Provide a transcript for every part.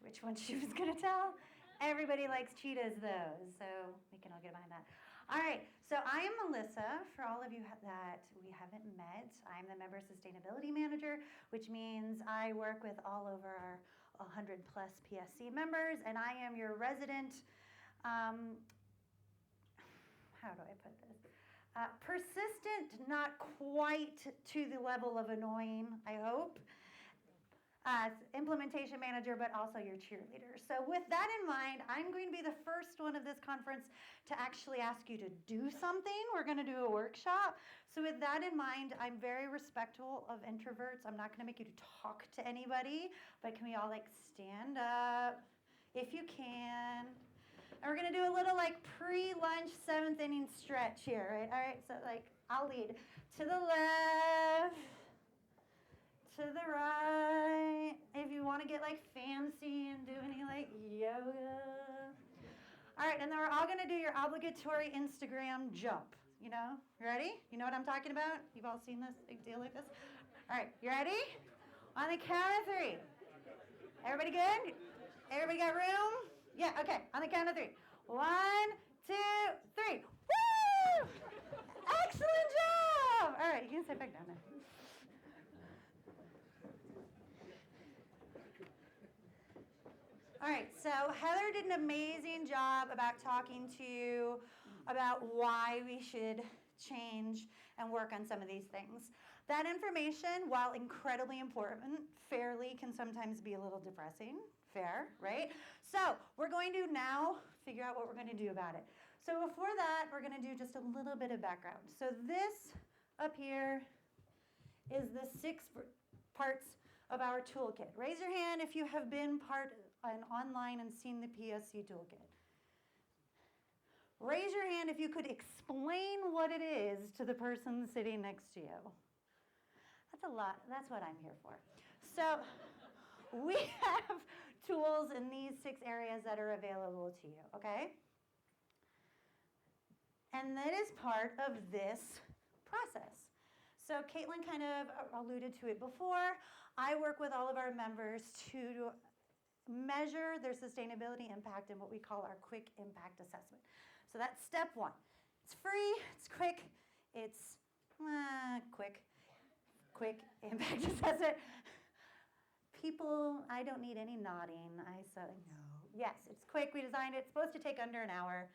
which one she was going to tell. Everybody likes cheetahs, though, so we can all get behind that. All right, so I am Melissa. For all of you that we haven't met, I'm the Member Sustainability Manager, which means I work with all over our 100 plus PSC members, and I am your resident, how do I put this? Persistent, not quite to the level of annoying, I hope. Implementation manager, but also your cheerleader. So with that in mind, I'm going to be the first one of this conference to actually ask you to do something. We're going to do a workshop. So with that in mind, I'm very respectful of introverts. I'm not going to make you talk to anybody, but can we all stand up if you can? And we're going to do a little pre-lunch 7th inning stretch here, right? All right, so I'll lead to the left, to the right. If you want to get fancy and do any yoga. All right, and then we're all going to do your obligatory Instagram jump. You ready? You know what I'm talking about? You've all seen this big deal like this? All right, you ready? On the count of 3. Everybody good? Everybody got room? Yeah, okay, on the count of 3. 1, 2, 3. Woo! Excellent job! All right, you can sit back down there. All right, so Heather did an amazing job about talking to you about why we should change and work on some of these things. That information, while incredibly important, fairly can sometimes be a little depressing. Fair, right? So we're going to now figure out what we're going to do about it. So before that, we're going to do just a little bit of background. So this up here is the 6 parts of our toolkit. Raise your hand if you have been part and online and seen the PSC toolkit. Raise your hand if you could explain what it is to the person sitting next to you. That's a lot. That's what I'm here for. So we have tools in these 6 areas that are available to you, okay? And that is part of this process. So Caitlin kind of alluded to it before. I work with all of our members to measure their sustainability impact in what we call our quick impact assessment. So that's step 1. It's free, it's quick, it's quick impact assessment. People, I don't need any nodding. I said no. Yes, it's quick. We designed it. It's supposed to take under an hour.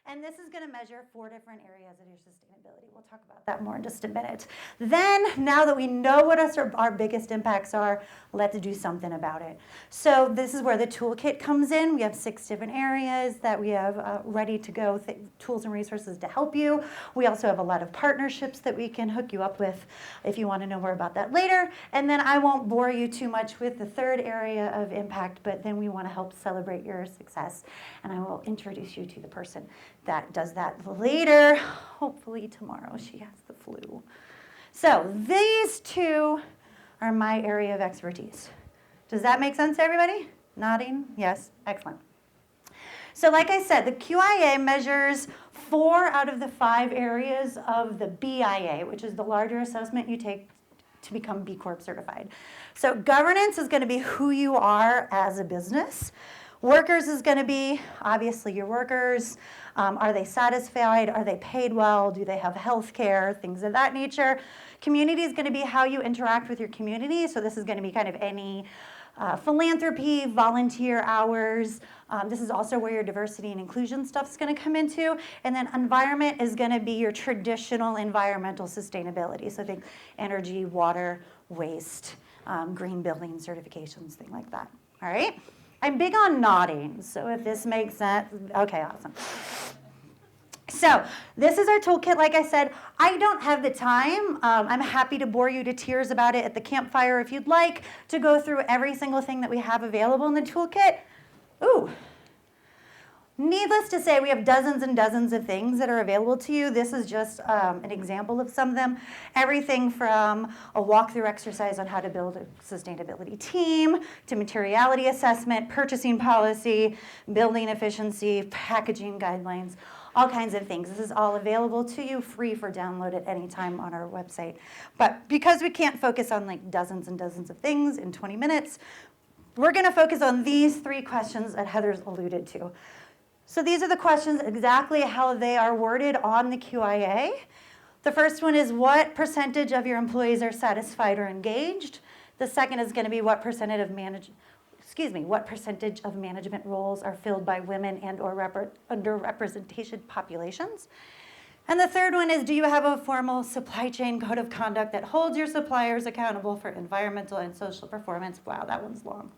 And this is going to measure 4 different areas of your sustainability. We'll talk about that more in just a minute. Then, now that we know what our biggest impacts are, let's do something about it. So this is where the toolkit comes in. We have 6 different areas that we have ready to go, tools and resources to help you. We also have a lot of partnerships that we can hook you up with if you want to know more about that later. And then I won't bore you too much with the 3rd area of impact, but then we want to help celebrate your success. And I will introduce you to the person that does that later. Hopefully tomorrow. She has the flu. So these 2 are my area of expertise. Does that make sense to everybody? Nodding? Yes? Excellent. So like I said, the QIA measures 4 out of the 5 areas of the BIA, which is the larger assessment you take to become B Corp certified. So governance is going to be who you are as a business. Workers is going to be, obviously, your workers. Are they satisfied? Are they paid well? Do they have health care? Things of that nature. Community is going to be how you interact with your community. So this is going to be kind of any philanthropy, volunteer hours. This is also where your diversity and inclusion stuff is going to come into. And then environment is going to be your traditional environmental sustainability. So think energy, water, waste, green building certifications, things like that. All right? I'm big on nodding, so if this makes sense, okay, awesome. So this is our toolkit. Like I said, I don't have the time. I'm happy to bore you to tears about it at the campfire if you'd like to go through every single thing that we have available in the toolkit. Ooh. Needless to say, we have dozens and dozens of things that are available to you. This is just an example of some of them. Everything from a walkthrough exercise on how to build a sustainability team, to materiality assessment, purchasing policy, building efficiency, packaging guidelines, all kinds of things. This is all available to you, free for download at any time on our website. But because we can't focus on dozens and dozens of things in 20 minutes, we're going to focus on these 3 questions that Heather's alluded to. So these are the questions exactly how they are worded on the QIA. The first one is, what percentage of your employees are satisfied or engaged? The second is going to be what percentage of management roles are filled by women and or underrepresentation populations? And the third one is, do you have a formal supply chain code of conduct that holds your suppliers accountable for environmental and social performance? Wow, that one's long.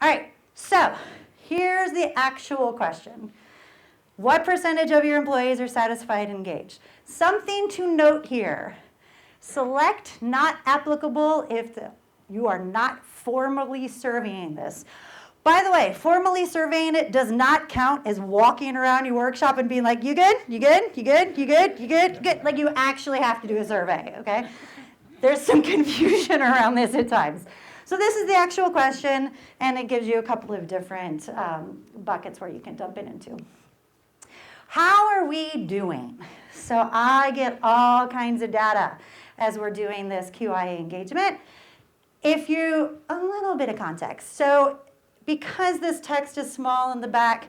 All right, so here's the actual question. What percentage of your employees are satisfied and engaged? Something to note here. Select not applicable if you are not formally surveying this. By the way, formally surveying it does not count as walking around your workshop and being like, you good? You good? You good? You good? You good? You good? Like, you actually have to do a survey, okay? There's some confusion around this at times. So this is the actual question, and it gives you a couple of different buckets where you can dump it into. How are we doing? So I get all kinds of data as we're doing this QIA engagement. A little bit of context. So because this text is small in the back,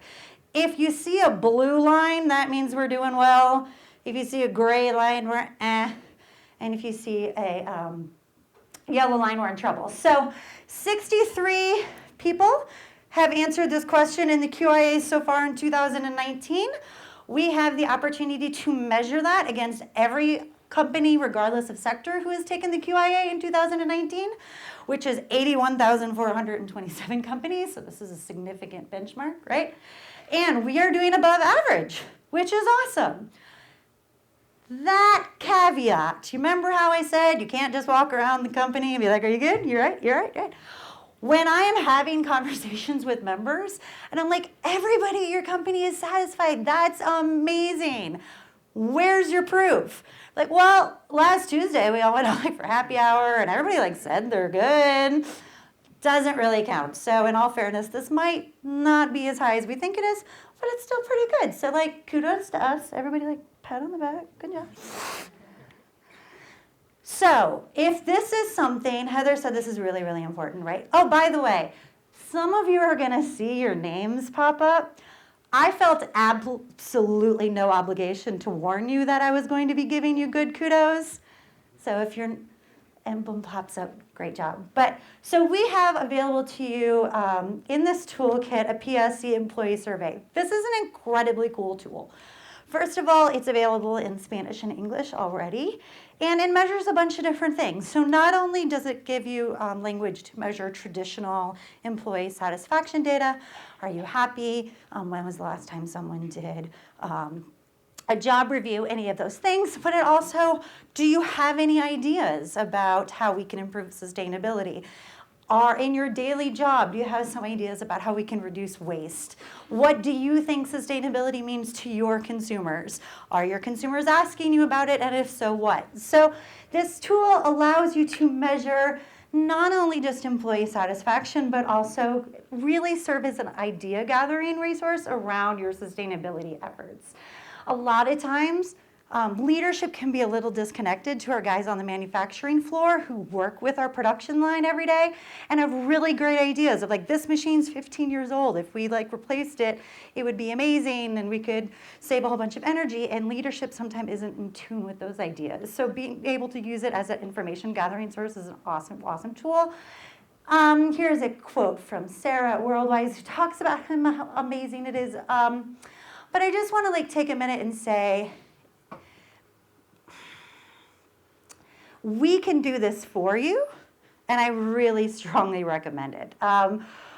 if you see a blue line, that means we're doing well. If you see a gray line, we're eh. And if you see a yellow line, we're in trouble. So 63 people have answered this question in the QIA so far in 2019. We have the opportunity to measure that against every company, regardless of sector, who has taken the QIA in 2019, which is 81,427 companies. So this is a significant benchmark, right? And we are doing above average, which is awesome. That caveat, you remember how I said you can't just walk around the company and be like, are you good? You're right, you're right, you're right. When I am having conversations with members, and I'm like, everybody at your company is satisfied. That's amazing. Where's your proof? Like, well, last Tuesday we all went out for happy hour and everybody said they're good. Doesn't really count. So in all fairness, this might not be as high as we think it is, but it's still pretty good. So kudos to us. Everybody pat on the back. Good job. So if this is something, Heather said this is really, really important, right? Oh, by the way, some of you are going to see your names pop up. I felt absolutely no obligation to warn you that I was going to be giving you good kudos. So if your emblem pops up, great job. So we have available to you in this toolkit a PSD Employee Survey. This is an incredibly cool tool. First of all, it's available in Spanish and English already, and it measures a bunch of different things. So not only does it give you language to measure traditional employee satisfaction data, are you happy, when was the last time someone did a job review, any of those things, but it also, do you have any ideas about how we can improve sustainability? In your daily job, do you have some ideas about how we can reduce waste? What do you think sustainability means to your consumers? Are your consumers asking you about it, and if so, what? So this tool allows you to measure not only just employee satisfaction, but also really serve as an idea gathering resource around your sustainability efforts. A lot of times, leadership can be a little disconnected to our guys on the manufacturing floor who work with our production line every day and have really great ideas of this machine's 15 years old. If we replaced it, it would be amazing and we could save a whole bunch of energy, and leadership sometimes isn't in tune with those ideas. So being able to use it as an information gathering source is an awesome, awesome tool. Here's a quote from Sarah at Worldwise who talks about how amazing it is. But I just want to take a minute and say, we can do this for you, and I really strongly recommend it.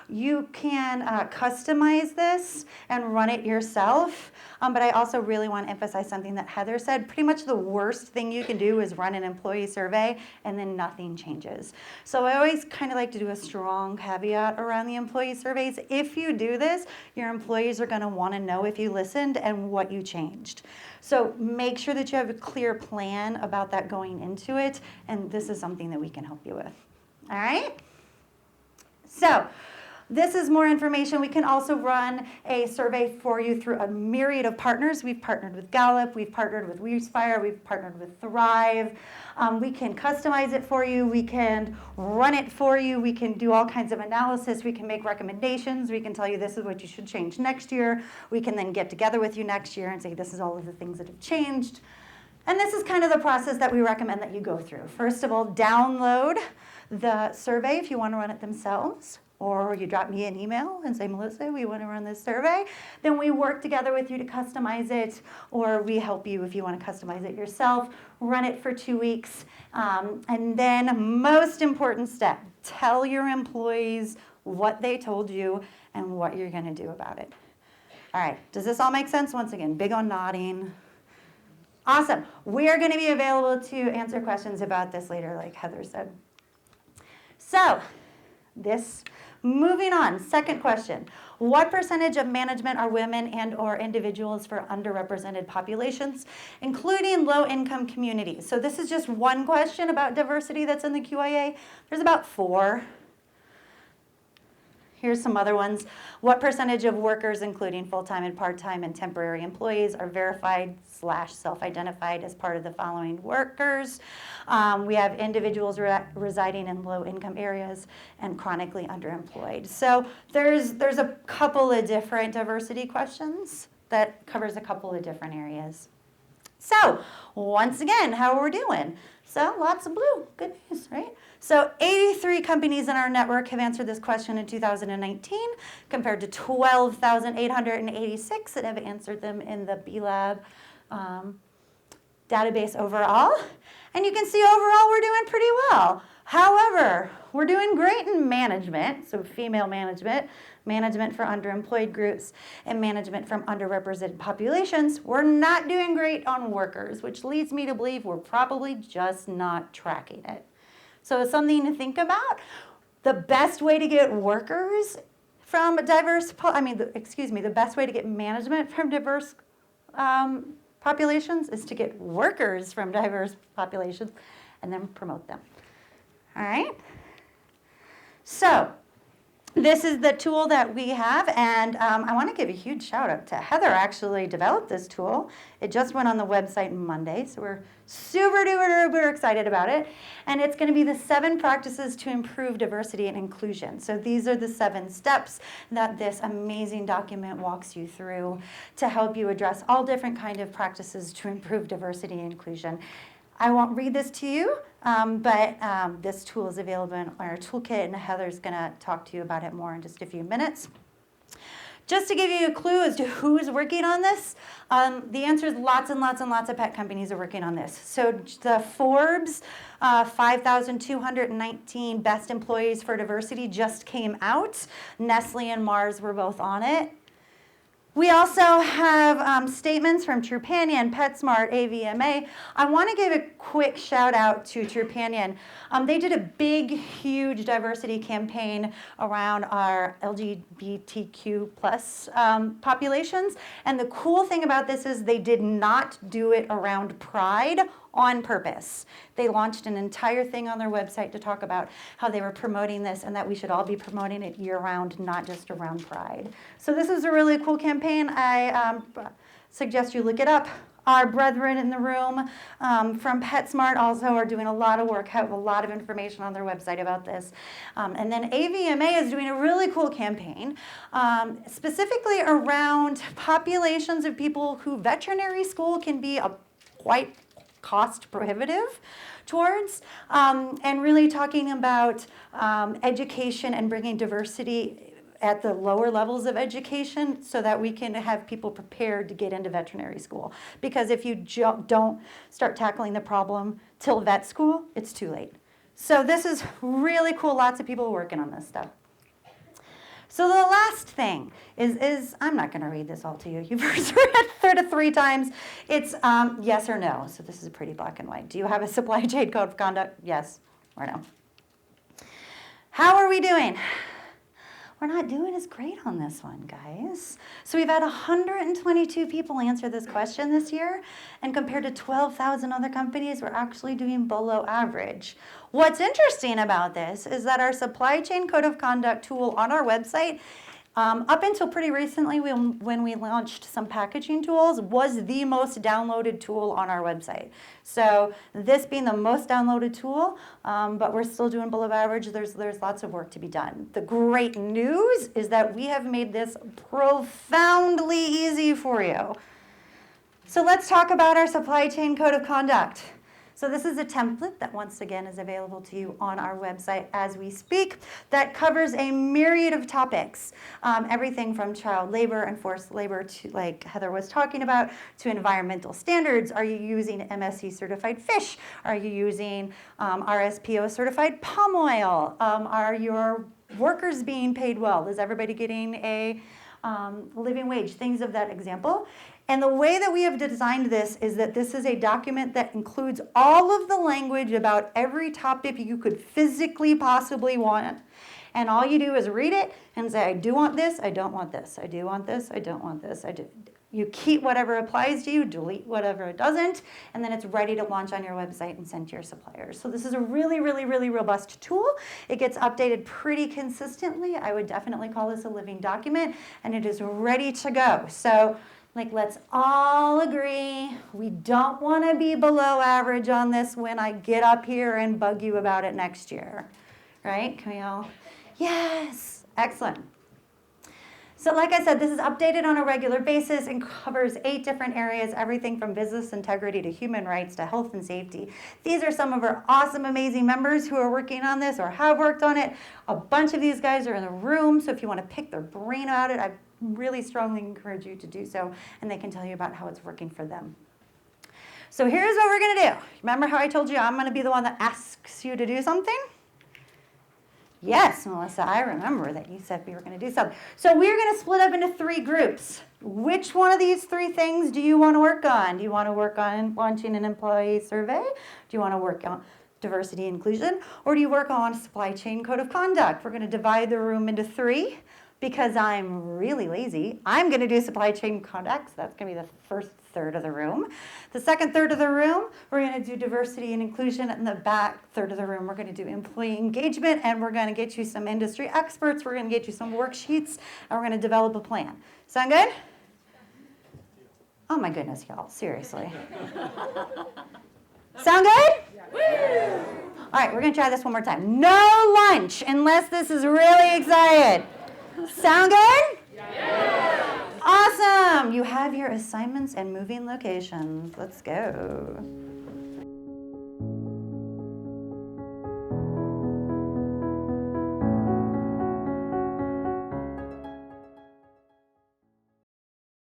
You can customize this and run it yourself, but I also really want to emphasize something that Heather said. Pretty much the worst thing you can do is run an employee survey and then nothing changes. So I always kind of like to do a strong caveat around the employee surveys. If you do this, your employees are going to want to know if you listened and what you changed. So make sure that you have a clear plan about that going into it, and this is something that we can help you with. All right? So This is more information. We can also run a survey for you through a myriad of partners. We've partnered with Gallup, we've partnered with WeSpire, we've partnered with Thrive. We can customize it for you, we can run it for you, we can do all kinds of analysis, we can make recommendations, we can tell you this is what you should change next year. We can then get together with you next year and say this is all of the things that have changed. And this is kind of the process that we recommend that you go through. First of all, download the survey if you want to run it themselves, or you drop me an email and say, Melissa, we want to run this survey. Then we work together with you to customize it, or we help you if you want to customize it yourself. Run it for 2 weeks. And then, most important step, tell your employees what they told you and what you're going to do about it. All right, does this all make sense? Once again, big on nodding. Awesome. We are going to be available to answer questions about this later, like Heather said. So, moving on, second question. What percentage of management are women and or individuals for underrepresented populations, including low-income communities? So this is just one question about diversity that's in the QIA. There's about 4. Here's some other ones. What percentage of workers, including full-time and part-time and temporary employees, are verified/self-identified as part of the following workers? We have individuals residing in low-income areas and chronically underemployed. So there's a couple of different diversity questions that covers a couple of different areas. So once again, how are we doing? So lots of blue, good news, right? So 83 companies in our network have answered this question in 2019, compared to 12,886 that have answered them in the B-Lab database overall. And you can see overall we're doing pretty well. However, we're doing great in management, so female management, management for underemployed groups, and management from underrepresented populations. We're not doing great on workers, which leads me to believe we're probably just not tracking it. So it's something to think about. The best way to get workers from diverse, the best way to get management from diverse populations is to get workers from diverse populations and then promote them. All right? So this is the tool that we have, and I want to give a huge shout out to Heather. Actually developed this tool. It just went on the website Monday, so we're super duper excited about it. And it's going to be the 7 practices to improve diversity and inclusion. So these are the 7 steps that this amazing document walks you through to help you address all different kind of practices to improve diversity and inclusion. I won't read this to you, but this tool is available in our toolkit, and Heather's going to talk to you about it more in just a few minutes. Just to give you a clue as to who's working on this, the answer is lots and lots and lots of pet companies are working on this. So the Forbes 5,219 best employees for diversity just came out. Nestle and Mars were both on it. We also have statements from Trupanion, PetSmart, AVMA. I want to give a quick shout out to Trupanion. They did a big, huge diversity campaign around our LGBTQ plus populations. And the cool thing about this is they did not do it around Pride on purpose. They launched an entire thing on their website to talk about how they were promoting this and that we should all be promoting it year-round, not just around Pride. So this is a really cool campaign. I suggest you look it up. Our brethren in the room from PetSmart also are doing a lot of work, have a lot of information on their website about this. And then AVMA is doing a really cool campaign, specifically around populations of people who veterinary school can be quite cost prohibitive towards, and really talking about education and bringing diversity at the lower levels of education so that we can have people prepared to get into veterinary school. Because if you don't start tackling the problem till vet school, it's too late. So this is really cool. Lots of people working on this stuff. So the last thing is I'm not going to read this all to you. You've read it 3 times. It's yes or no. So this is pretty black and white. Do you have a supply chain code of conduct? Yes or no. How are we doing? we're not doing as great on this one, guys. So we've had 122 people answer this question this year, and compared to 12,000 other companies, we're actually doing below average. What's interesting about this is that our supply chain code of conduct tool on our website, up until pretty recently when we launched some packaging tools, was the most downloaded tool on our website. So this being the most downloaded tool, but we're still doing below average, there's lots of work to be done. The great news is that we have made this profoundly easy for you. So let's talk about our supply chain code of conduct. So this is a template that once again is available to you on our website as we speak that covers a myriad of topics. Everything from child labor and forced labor to, like Heather was talking about, to environmental standards. Are you using MSC certified fish? Are you using RSPO certified palm oil? Are your workers being paid well? Is everybody getting a living wage? Things of that example. And the way that we have designed this is that this is a document that includes all of the language about every topic you could physically possibly want. And all you do is read it and say, I do want this, I don't want this, I do want this, I don't want this, I do. You keep whatever applies to you, delete whatever doesn't, and then it's ready to launch on your website and send to your suppliers. So this is a really, really, really robust tool. It gets updated pretty consistently. I would definitely call this a living document, and it is ready to go. So let's all agree we don't want to be below average on this when I get up here and bug you about it next year, right? Can we all? Yes, excellent. So like I said, this is updated on a regular basis and covers 8 different areas, everything from business integrity to human rights to health and safety. These are some of our awesome, amazing members who are working on this or have worked on it. A bunch of these guys are in the room, so if you want to pick their brain about it, I really strongly encourage you to do so, and they can tell you about how it's working for them. So here's what we're going to do. Remember how I told you I'm going to be the one that asks you to do something? Yes, Melissa, I remember that you said we were going to do something. So we're going to split up into 3 groups. Which one of these 3 things do you want to work on? Do you want to work on launching an employee survey? Do you want to work on diversity and inclusion? Or do you work on supply chain code of conduct? We're going to divide the room into 3. Because I'm really lazy, I'm going to do supply chain conduct. So that's going to be the first third of the room. The second third of the room, we're going to do diversity and inclusion. And the back third of the room, we're going to do employee engagement. And we're going to get you some industry experts. We're going to get you some worksheets. And we're going to develop a plan. Sound good? Oh my goodness, y'all. Seriously. Sound good? Yeah. All right, we're going to try this one more time. No lunch unless this is really excited. Sound good? Yeah. Awesome. You have your assignments and moving locations. Let's go.